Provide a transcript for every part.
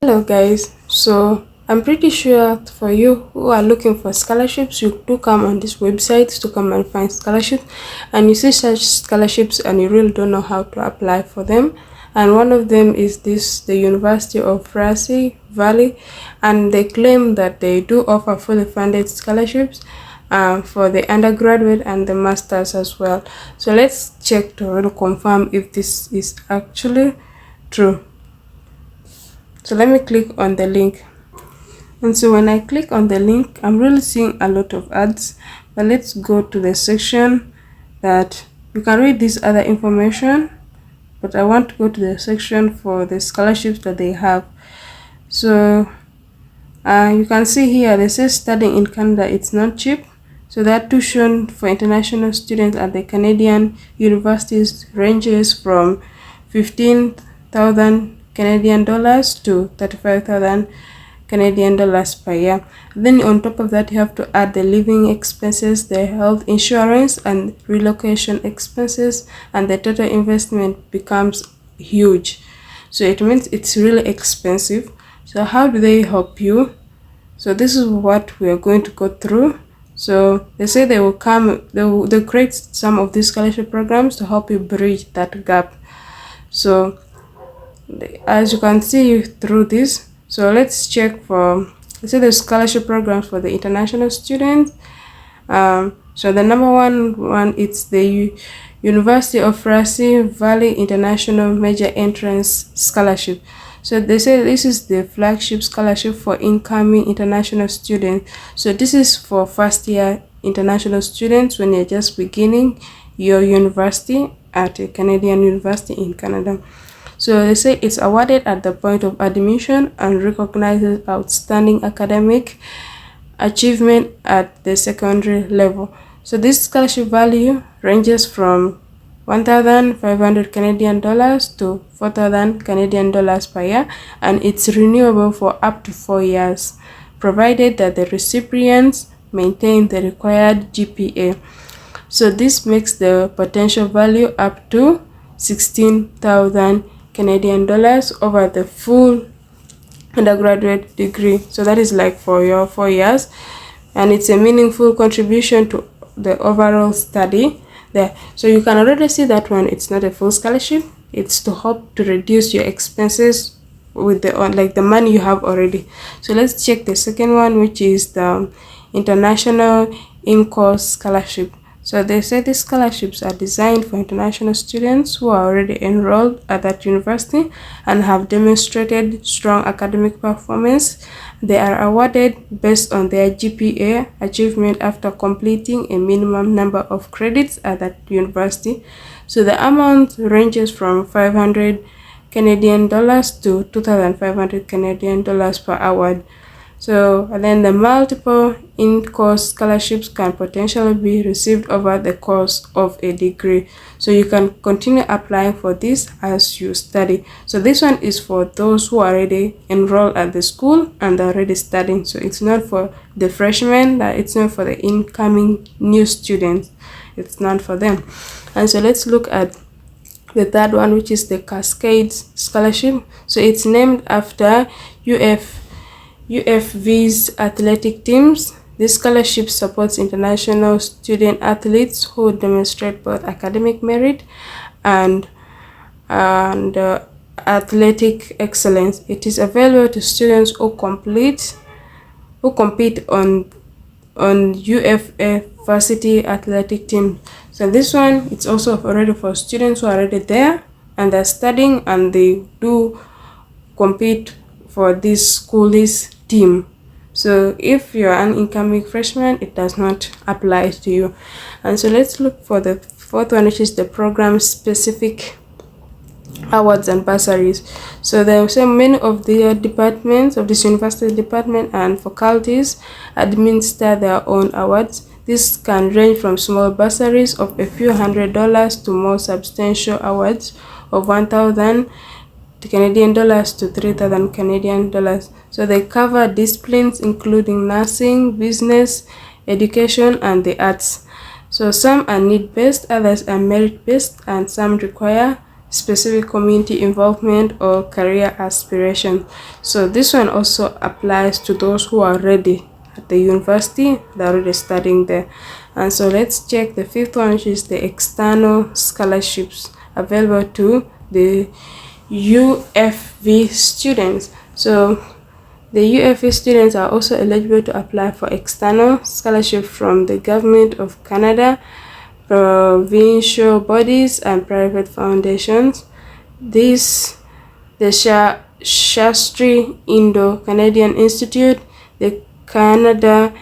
Hello guys, so I'm pretty sure for you who are looking for scholarships, you do come on this website to come and find scholarships, and you see such scholarships and you really don't know how to apply for them. And one of them is the University of Fraser Valley, and they claim that they do offer fully funded scholarships for the undergraduate and the masters as well. So let's check to really confirm if this is actually true. So let me click on the link. And so when I click on the link, I'm really seeing a lot of ads. But let's go to the section that you can read this other information. But I want to go to the section for the scholarships that they have. So you can see here, they say studying in Canada, it's not cheap. So that tuition for international students at the Canadian universities ranges from 15,000 Canadian dollars to 35,000 Canadian dollars per year. Then on top of that, you have to add the living expenses, the health insurance, and relocation expenses, and the total investment becomes huge. So it means it's really expensive. So how do they help you? So this is what we are going to go through. So they say they will they'll create some of these scholarship programs to help you bridge that gap. So as you can see through this, so let's check for, let's say, the scholarship programs for the international students. So the number one, it's the University of Fraser Valley International Major Entrance Scholarship. So they say this is the flagship scholarship for incoming international students. So this is for first year international students when you're just beginning your university at a Canadian university in Canada. So they say it's awarded at the point of admission and recognizes outstanding academic achievement at the secondary level. So this scholarship value ranges from 1,500 Canadian dollars to 4,000 Canadian dollars per year, and it's renewable for up to 4 years, provided that the recipients maintain the required GPA. So this makes the potential value up to 16,000 Canadian dollars over the full undergraduate degree. So that is like for your 4 years, and it's a meaningful contribution to the overall study there. So you can already see that one, it's not a full scholarship, it's to help to reduce your expenses with the money you have already. So let's check the second one, which is the international in-course scholarship. So they say these scholarships are designed for international students who are already enrolled at that university and have demonstrated strong academic performance. They are awarded based on their GPA achievement after completing a minimum number of credits at that university. So the amount ranges from 500 Canadian dollars to 2,500 Canadian dollars per award. So, and then the multiple in-course scholarships can potentially be received over the course of a degree. So you can continue applying for this as you study. So this one is for those who are already enrolled at the school and are already studying. So it's not for the freshmen, it's not for the incoming new students. It's not for them. And so let's look at the third one, which is the Cascades Scholarship. So it's named after UFV's athletic teams. This scholarship supports international student athletes who demonstrate both academic merit and athletic excellence. It is available to students who compete on UFA varsity athletic team. So this one, it's also already for students who are already there and they're studying and they do compete for this school's team. So if you're an incoming freshman, it does not apply to you. And so let's look for the fourth one, which is the program specific awards and bursaries. So there are so many of the departments of this university department and faculties administer their own awards. This can range from small bursaries of a few $100s to more substantial awards of 1,000 Canadian dollars to 3,000 Canadian dollars. So they cover disciplines including nursing, business, education, and the arts. So some are need-based, others are merit-based, and some require specific community involvement or career aspiration. So this one also applies to those who are already at the university, they're already studying there. And so let's check the fifth one, which is the external scholarships available to the UFV students. So the UFV students are also eligible to apply for external scholarship from the Government of Canada, provincial bodies, and private foundations. The Shastri Indo-Canadian Institute, the Canada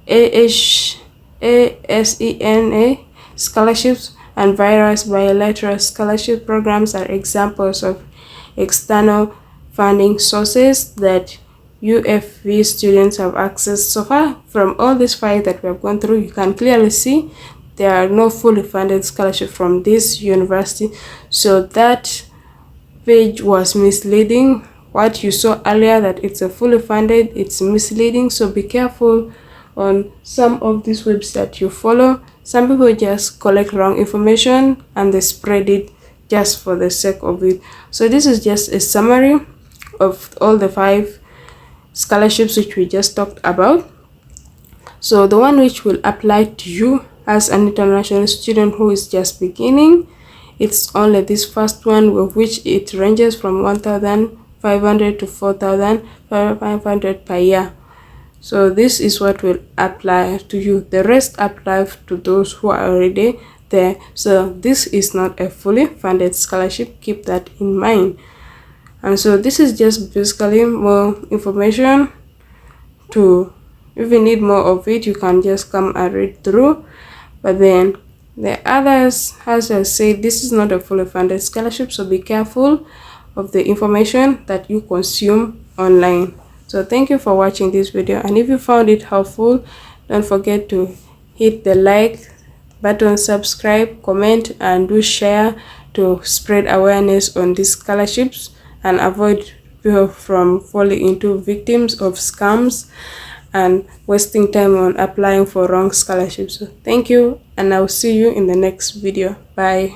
ASENA scholarships, and various bilateral scholarship programs are examples of external funding sources that UFV students have access. So far, from all these five that we have gone through, you can clearly see there are no fully funded scholarships from this university. So that page was misleading. What you saw earlier that it's a fully funded, it's misleading. So be careful on some of these websites that you follow. Some people just collect wrong information and they spread it just for the sake of it. So this is just a summary of all the five scholarships which we just talked about. So the one which will apply to you as an international student who is just beginning, it's only this first one, of which it ranges from 1,500 to 4,500 per year. So this is what will apply to you. The rest apply to those who are already there. So this is not a fully funded scholarship. Keep that in mind. And so this is just basically more information. To if you need more of it, you can just come and read through. But then the others, as I said, this is not a fully funded scholarship, so be careful of the information that you consume online. So thank you for watching this video, and if you found it helpful, don't forget to hit the like button, subscribe, comment, and do share to spread awareness on these scholarships and avoid people from falling into victims of scams and wasting time on applying for wrong scholarships. So thank you, and I'll see you in the next video. Bye.